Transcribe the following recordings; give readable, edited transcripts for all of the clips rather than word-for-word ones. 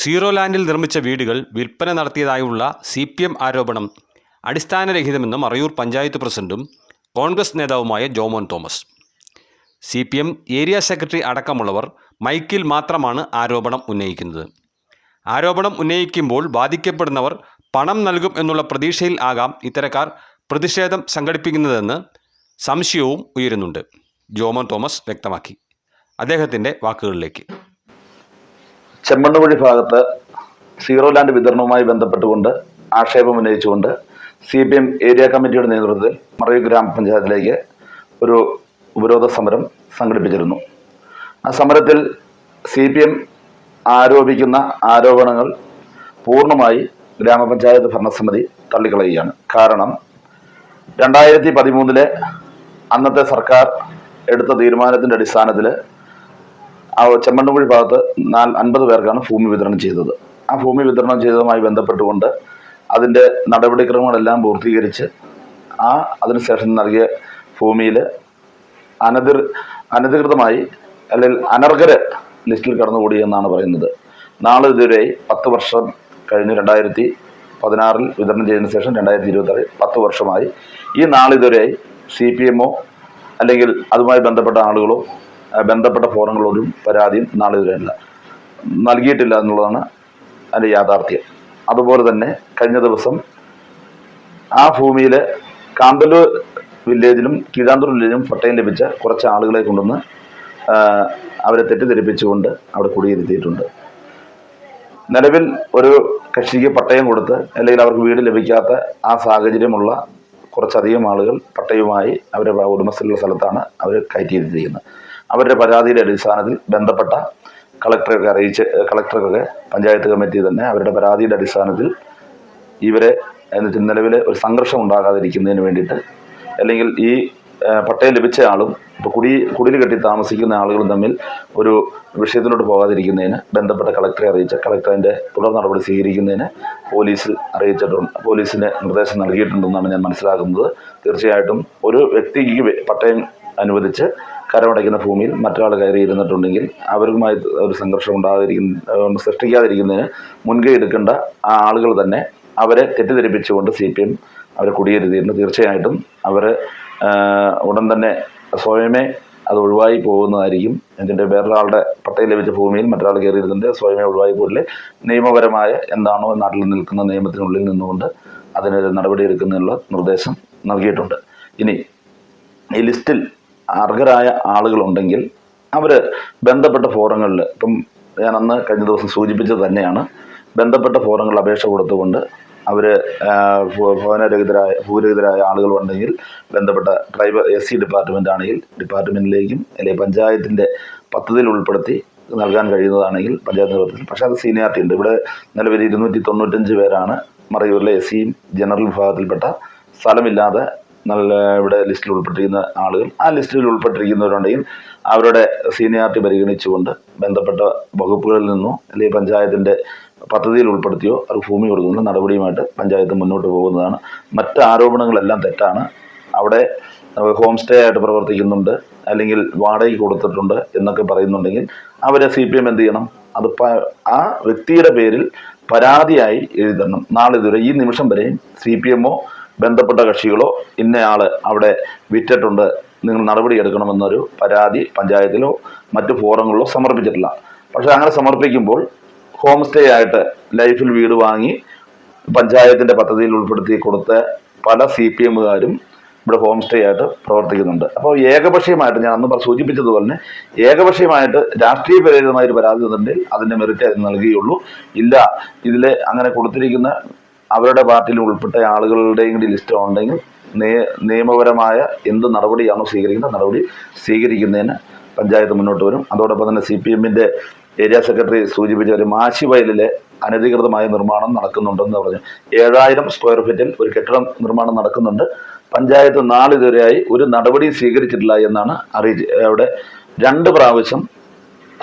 Zero ലാൻഡിൽ നിർമ്മിച്ച വീടുകൾ വിൽപ്പന നടത്തിയതായുള്ള CPM ആരോപണം അടിസ്ഥാനരഹിതമെന്ന് മറയൂർ പഞ്ചായത്ത് പ്രസിഡന്റും കോൺഗ്രസ് നേതാവുമായ Jomon Thomas. CPM area secretary അടക്കമുള്ളവർ മൈക്കിൽ മാത്രമാണ് ആരോപണം ഉന്നയിക്കുന്നത്. ആരോപണം ഉന്നയിക്കുമ്പോൾ ബാധിക്കപ്പെടുന്നവർ പണം നൽകും എന്നുള്ള പ്രതീക്ഷയിൽ ആകാം ഇത്തരക്കാർ പ്രതിഷേധം സംഘടിപ്പിക്കുന്നതെന്ന് സംശയവും ഉയരുന്നുണ്ട്. ജോമോൻ തോമസ് വ്യക്തമാക്കി. അദ്ദേഹത്തിൻ്റെ വാക്കുകളിലേക്ക്. ചെമ്മണ്ണുകുഴി ഭാഗത്ത് സീറോ ലാൻഡ് വിതരണവുമായി ബന്ധപ്പെട്ടുകൊണ്ട് ആക്ഷേപം ഉന്നയിച്ചുകൊണ്ട് CPM ഏരിയ കമ്മിറ്റിയുടെ നേതൃത്വത്തിൽ മറയൂർ ഗ്രാമപഞ്ചായത്തിലേക്ക് ഒരു ഉപരോധ സമരം സംഘടിപ്പിച്ചിരുന്നു. ആ സമരത്തിൽ CPM ആരോപിക്കുന്ന ആരോപണങ്ങൾ പൂർണ്ണമായി ഗ്രാമപഞ്ചായത്ത് ഭരണസമിതി തള്ളിക്കളയുകയാണ്. കാരണം 2013 അന്നത്തെ സർക്കാർ എടുത്ത തീരുമാനത്തിൻ്റെ അടിസ്ഥാനത്തിൽ ചെമ്മണ്ണുകുഴി ഭാഗത്ത് 50 പേർക്കാണ് ഭൂമി വിതരണം ചെയ്തത്. ആ ഭൂമി വിതരണം ചെയ്തതുമായി ബന്ധപ്പെട്ടുകൊണ്ട് അതിൻ്റെ നടപടിക്രമങ്ങളെല്ലാം പൂർത്തീകരിച്ച് അതിനുശേഷം നൽകിയ ഭൂമിയിൽ അനധികൃതമായി അല്ലെങ്കിൽ അനർഹര ലിസ്റ്റിൽ കടന്നുകൂടി എന്നാണ് പറയുന്നത്. നാളെ ഇതുവരെയായി 10 വർഷം കഴിഞ്ഞ് 2016 വിതരണം ചെയ്തതിന് ശേഷം 2026 10 വർഷമായി. ഈ നാളിതുവരെയായി CPMO അല്ലെങ്കിൽ അതുമായി ബന്ധപ്പെട്ട ആളുകളോ ബന്ധപ്പെട്ട ഫോറങ്ങളോടും പരാതിയും നാളിതുവരെയല്ല നൽകിയിട്ടില്ല എന്നുള്ളതാണ് അതിൻ്റെ യാഥാർത്ഥ്യം. അതുപോലെ തന്നെ കഴിഞ്ഞ ദിവസം ആ ഭൂമിയിൽ കാന്തല്ലൂർ വില്ലേജിലും കീഴാന്തൂർ വില്ലേജിലും പട്ടയം ലഭിച്ച കുറച്ച് ആളുകളെ കൊണ്ടുവന്ന് അവരെ തെറ്റിദ്ധരിപ്പിച്ചുകൊണ്ട് അവിടെ കുടിയിരുത്തിയിട്ടുണ്ട്. നിലവിൽ ഒരു കക്ഷിക്ക് പട്ടയം കൊടുത്ത് അല്ലെങ്കിൽ അവർക്ക് വീട് ലഭിക്കാത്ത ആ സാഹചര്യമുള്ള കുറച്ചധികം ആളുകൾ പട്ടയവുമായി അവരുടെ ഉടമസ്ഥലുള്ള സ്ഥലത്താണ് അവർ കയറ്റിയിരുത്തിയിരിക്കുന്നത്. അവരുടെ പരാതിയുടെ അടിസ്ഥാനത്തിൽ ബന്ധപ്പെട്ട കളക്ടറൊക്കെ പഞ്ചായത്ത് കമ്മിറ്റി തന്നെ അവരുടെ പരാതിയുടെ അടിസ്ഥാനത്തിൽ ഇവരെ നിലവിൽ ഒരു സംഘർഷം ഉണ്ടാകാതിരിക്കുന്നതിന് വേണ്ടിയിട്ട് അല്ലെങ്കിൽ ഈ പട്ടയം ലഭിച്ച ആളും ഇപ്പോൾ കുടിൽ കെട്ടി താമസിക്കുന്ന ആളുകളും തമ്മിൽ ഒരു വിഷയത്തിലോട്ട് പോകാതിരിക്കുന്നതിന് ബന്ധപ്പെട്ട കളക്ടറെ അറിയിച്ച കളക്ടർ അതിൻ്റെ തുടർ നടപടി സ്വീകരിക്കുന്നതിന് പോലീസിന് നിർദ്ദേശം നൽകിയിട്ടുണ്ടെന്നാണ് ഞാൻ മനസ്സിലാക്കുന്നത്. തീർച്ചയായിട്ടും ഒരു വ്യക്തിക്ക് പട്ടയം അനുവദിച്ച് കരമടയ്ക്കുന്ന ഭൂമിയിൽ മറ്റൊരാൾ കയറിയിരുന്നിട്ടുണ്ടെങ്കിൽ അവരുമായി ഒരു സംഘർഷം സൃഷ്ടിക്കാതിരിക്കുന്നതിന് മുൻകൈ എടുക്കേണ്ട ആ ആളുകൾ തന്നെ അവരെ തെറ്റിദ്ധരിപ്പിച്ചുകൊണ്ട് CPM അവരെ കുടിയിരുത്തിയിട്ടുണ്ട്. തീർച്ചയായിട്ടും അവർ ഉടൻ തന്നെ സ്വയമേ അത് ഒഴിവായി പോകുന്നതായിരിക്കും. ഇതിൻ്റെ വേറൊരാളുടെ പട്ടയം ലഭിച്ച ഭൂമിയിൽ മറ്റൊരാൾ കയറിയിരുന്നിട്ട് സ്വയമേ ഒഴിവായി പോകില്ലേ. നിയമപരമായ എന്താണോ നാട്ടിൽ നിൽക്കുന്ന നിയമത്തിനുള്ളിൽ നിന്നുകൊണ്ട് അതിനൊരു നടപടിയെടുക്കുന്നതിനുള്ള നിർദ്ദേശം നൽകിയിട്ടുണ്ട്. ഇനി ഈ ലിസ്റ്റിൽ അർഹരായ ആളുകളുണ്ടെങ്കിൽ അവർ ബന്ധപ്പെട്ട ഫോറങ്ങളിൽ, ഇപ്പം ഞാൻ അന്ന് കഴിഞ്ഞ ദിവസം സൂചിപ്പിച്ചത് തന്നെയാണ്, ബന്ധപ്പെട്ട ഫോറങ്ങളിൽ അപേക്ഷ കൊടുത്തുകൊണ്ട് അവർ ഭൂരഹിതരായ ആളുകളുണ്ടെങ്കിൽ ബന്ധപ്പെട്ട SC ഡിപ്പാർട്ട്മെൻ്റ് ആണെങ്കിൽ ഡിപ്പാർട്ട്മെൻറ്റിലേക്കും അല്ലെങ്കിൽ പഞ്ചായത്തിൻ്റെ പദ്ധതിയിൽ ഉൾപ്പെടുത്തി നൽകാൻ കഴിയുന്നതാണെങ്കിൽ പഞ്ചായത്ത് പദ്ധതി. പക്ഷേ അത് സീനിയാരിറ്റി ഉണ്ട്. ഇവിടെ നിലവിൽ 295 പേരാണ് മറയൂരിലെ SCയും ജനറൽ വിഭാഗത്തിൽപ്പെട്ട സ്ഥലമില്ലാതെ ഇവിടെ ലിസ്റ്റിൽ ഉൾപ്പെട്ടിരിക്കുന്ന ആളുകൾ. ആ ലിസ്റ്റിൽ ഉൾപ്പെട്ടിരിക്കുന്നവരുണ്ടെങ്കിൽ അവരുടെ സീനിയാരിറ്റി പരിഗണിച്ചുകൊണ്ട് ബന്ധപ്പെട്ട വകുപ്പുകളിൽ നിന്നോ അല്ലെങ്കിൽ പഞ്ചായത്തിൻ്റെ പദ്ധതിയിൽ ഉൾപ്പെടുത്തിയോ അവർക്ക് ഭൂമി കൊടുക്കുന്ന നടപടിയുമായിട്ട് പഞ്ചായത്ത് മുന്നോട്ട് പോകുന്നതാണ്. മറ്റ് ആരോപണങ്ങളെല്ലാം തെറ്റാണ്. അവിടെ ഹോം സ്റ്റേ ആയിട്ട് പ്രവർത്തിക്കുന്നുണ്ട് അല്ലെങ്കിൽ വാടകയ്ക്ക് കൊടുത്തിട്ടുണ്ട് എന്നൊക്കെ പറയുന്നുണ്ടെങ്കിൽ അവരെ CPM എന്ത് ചെയ്യണം? അത് ആ വ്യക്തിയുടെ പേരിൽ പരാതിയായി എഴുതണം. നാളിതുവരെ ഈ നിമിഷം വരെയും CPMO ബന്ധപ്പെട്ട കക്ഷികളോ ഇന്നയാൾ അവിടെ വിറ്റിട്ടുണ്ട്, നിങ്ങൾ നടപടി എടുക്കണമെന്നൊരു പരാതി പഞ്ചായത്തിലോ മറ്റു ഫോറങ്ങളിലോ സമർപ്പിച്ചിട്ടില്ല. പക്ഷേ അങ്ങനെ സമർപ്പിക്കുമ്പോൾ ഹോം സ്റ്റേ ആയിട്ട് ലൈഫിൽ വീട് വാങ്ങി പഞ്ചായത്തിൻ്റെ പദ്ധതിയിൽ ഉൾപ്പെടുത്തി കൊടുത്ത പല CPMകാരും ഇവിടെ ഹോം സ്റ്റേ ആയിട്ട് പ്രവർത്തിക്കുന്നുണ്ട്. അപ്പോൾ ഏകപക്ഷീയമായിട്ട് ഞാൻ അന്ന് സൂചിപ്പിച്ചതുപോലെ തന്നെ ഏകപക്ഷീയമായിട്ട് രാഷ്ട്രീയ പ്രേരിതമായൊരു പരാതി തന്നിട്ടുണ്ടെങ്കിൽ അതിൻ്റെ മെറിറ്റ് അതിന് നൽകുകയുള്ളൂ. ഇല്ല, ഇതിൽ അങ്ങനെ കൊടുത്തിരിക്കുന്ന അവരുടെ പാർട്ടിയിൽ ഉൾപ്പെട്ട ആളുകളുടെയും കൂടി ലിസ്റ്റ് ഉണ്ടെങ്കിൽ നിയമപരമായ എന്ത് നടപടിയാണോ സ്വീകരിക്കുന്ന നടപടി സ്വീകരിക്കുന്നതിന് പഞ്ചായത്ത് മുന്നോട്ട് വരും. അതോടൊപ്പം തന്നെ CPMൻ്റെ ഏരിയ സെക്രട്ടറി സൂചിപ്പിച്ച ഒരു മാശിവയലിലെ അനധികൃതമായ നിർമ്മാണം നടക്കുന്നുണ്ടെന്ന് പറഞ്ഞു. 7000 സ്ക്വയർ ഫീറ്റിൽ ഒരു കെട്ടിടം നിർമ്മാണം നടക്കുന്നുണ്ട്. പഞ്ചായത്ത് നാളിതുവരെയായി ഒരു നടപടിയും സ്വീകരിച്ചിട്ടില്ല എന്നാണ് അവിടെ 2 പ്രാവശ്യം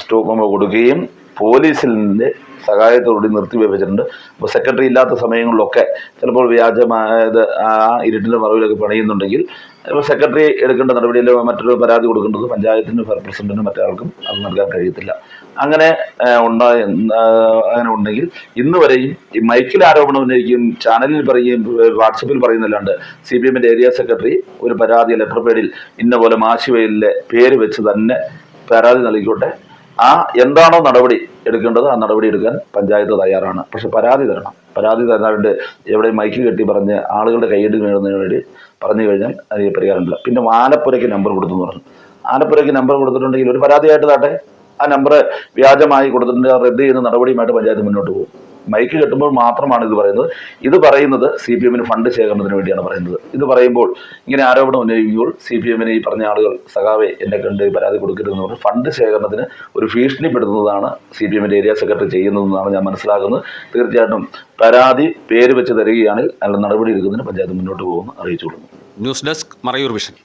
സ്റ്റോപ്പ് മെമ്മോ കൊടുക്കുകയും പോലീസിൻ്റെ സഹായത്തോടുകൂടി നിർത്തിവെച്ചിട്ടുണ്ട്. അപ്പോൾ സെക്രട്ടറി ഇല്ലാത്ത സമയങ്ങളിലൊക്കെ ചിലപ്പോൾ വ്യാജമായത് ആ ഇരുട്ടിൻ്റെ മറവിലൊക്കെ പണിയുന്നുണ്ടെങ്കിൽ ഇപ്പോൾ സെക്രട്ടറി എടുക്കേണ്ട നടപടിയിൽ മറ്റൊരു പരാതി കൊടുക്കേണ്ടത് പഞ്ചായത്തിനും പ്രസിഡന്റിനും മറ്റാൾക്കും അത് നൽകാൻ കഴിയത്തില്ല. അങ്ങനെ അങ്ങനെ ഉണ്ടെങ്കിൽ ഇന്ന് വരെയും ഈ മൈക്കിൽ ആരോപണം ഉന്നയിക്കുകയും ചാനലിൽ പറയുകയും വാട്സപ്പിൽ പറയുന്നല്ലാണ്ട് CPMന്റെ ഏരിയ സെക്രട്ടറി ഒരു പരാതി ലെറ്റർ പേഡിൽ ഇന്ന പോലെ മാശിവയലിലെ പേര് വെച്ച് തന്നെ പരാതി നൽകിക്കോട്ടെ, ആ എന്താണോ നടപടി എടുക്കേണ്ടത് ആ നടപടി എടുക്കാൻ പഞ്ചായത്ത് തയ്യാറാണ്. പക്ഷെ പരാതി തരണം. പരാതി തരാണ്ട് എവിടെ മൈക്ക് കെട്ടി പറഞ്ഞ് ആളുകളുടെ കൈയ്യടി നേടുന്നതിന് വേണ്ടി പറഞ്ഞു കഴിഞ്ഞാൽ അതിന് പരിഹാരമില്ല. പിന്നെ ആലപ്പുഴയ്ക്ക് നമ്പർ കൊടുത്തു എന്ന് പറഞ്ഞു. ആലപ്പുഴയ്ക്ക് നമ്പർ കൊടുത്തിട്ടുണ്ടെങ്കിൽ ഒരു പരാതിയായിട്ട് താട്ടെ, ആ നമ്പർ വ്യാജമായി കൊടുത്തിട്ടുണ്ടെങ്കിൽ റദ്ദ് ചെയ്യുന്ന നടപടിയുമായിട്ട് പഞ്ചായത്ത് മുന്നോട്ട് പോകും. മൈക്ക് കെട്ടുമ്പോൾ മാത്രമാണ് ഇത് പറയുന്നത്. ഇത് പറയുന്നത് CPMന് ഫണ്ട് ശേഖരണത്തിന് വേണ്ടിയാണ് പറയുന്നത്. ഇത് പറയുമ്പോൾ ഇങ്ങനെ ആരോപണം ഉന്നയിക്കുമ്പോൾ CPMന് ഈ പറഞ്ഞ ആളുകൾ സഖാവെ എന്നെ കണ്ട് പരാതി കൊടുക്കരുതെന്ന് പറഞ്ഞ് ഫണ്ട് ശേഖരണത്തിന് ഒരു ഭീഷണിപ്പെടുത്തുന്നതാണ് CPMന്റെ ഏരിയ സെക്രട്ടറി ചെയ്യുന്നതെന്നാണ് ഞാൻ മനസ്സിലാക്കുന്നത്. തീർച്ചയായിട്ടും പരാതി പേര് വെച്ച് തരികയാണെങ്കിൽ അതിനുള്ള നടപടി എടുക്കുന്നതിന് പഞ്ചായത്ത് മുന്നോട്ട് പോകുമെന്ന് അറിയിച്ചുകൊള്ളുന്നു. News desk Marayur vision.